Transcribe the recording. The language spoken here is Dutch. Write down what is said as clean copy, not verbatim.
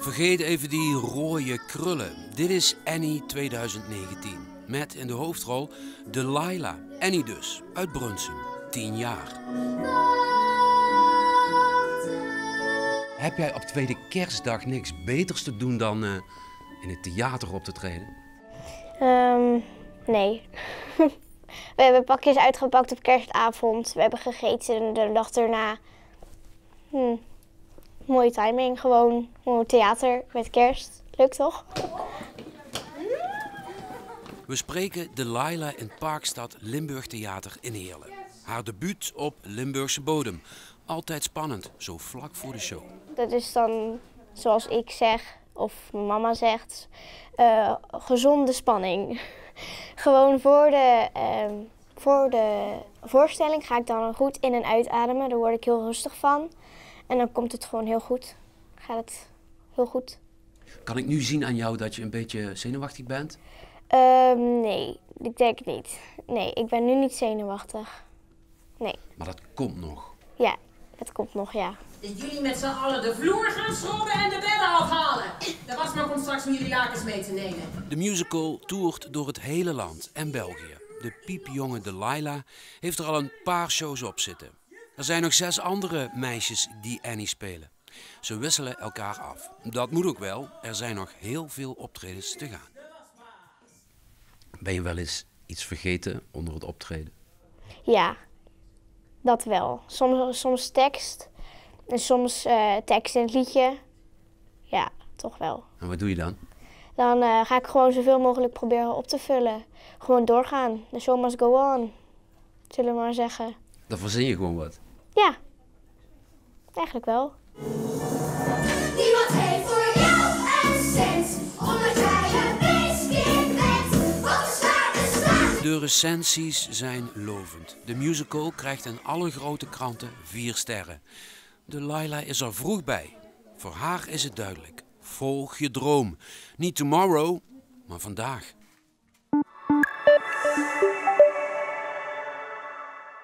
Vergeet even die rode krullen. Dit is Annie 2019. Met in de hoofdrol Delilah. Annie dus, uit Brunsum, 10 jaar. Heb jij op tweede kerstdag niks beters te doen dan in het theater op te treden? Nee. We hebben pakjes uitgepakt op kerstavond. We hebben gegeten de dag erna. Mooie timing, gewoon theater met kerst. Leuk toch? We spreken Delilah in Parkstad Limburg Theater in Heerlen. Haar debuut op Limburgse bodem. Altijd spannend, zo vlak voor de show. Dat is dan, zoals ik zeg, of mijn mama zegt, gezonde spanning. Gewoon voor de voorstelling ga ik dan goed in- en uitademen. Daar word ik heel rustig van. En dan komt het gewoon heel goed. Gaat het heel goed. Kan ik nu zien aan jou dat je een beetje zenuwachtig bent? Nee, ik denk niet. Nee, ik ben nu niet zenuwachtig. Nee. Maar dat komt nog. Ja, dat komt nog, ja. Dat jullie met z'n allen de vloer gaan schrobben en de bedden afhalen. De wasman komt straks om jullie lakens mee te nemen. De musical toert door het hele land en België. De piepjonge Delilah heeft er al een paar shows op zitten. Er zijn nog 6 andere meisjes die Annie spelen. Ze wisselen elkaar af. Dat moet ook wel, er zijn nog heel veel optredens te gaan. Ben je wel eens iets vergeten onder het optreden? Ja, dat wel. Soms tekst en soms tekst in het liedje. Ja, toch wel. En wat doe je dan? Dan ga ik gewoon zoveel mogelijk proberen op te vullen. Gewoon doorgaan. The show must go on, zullen we maar zeggen. Dan verzin je gewoon wat. Ja, eigenlijk wel. Niemand heeft voor jou een cent, omdat jij een weeskind bent. Wat een zware slag. De recensies zijn lovend. De musical krijgt in alle grote kranten 4 sterren. Delilah is er vroeg bij. Voor haar is het duidelijk. Volg je droom. Niet tomorrow, maar vandaag.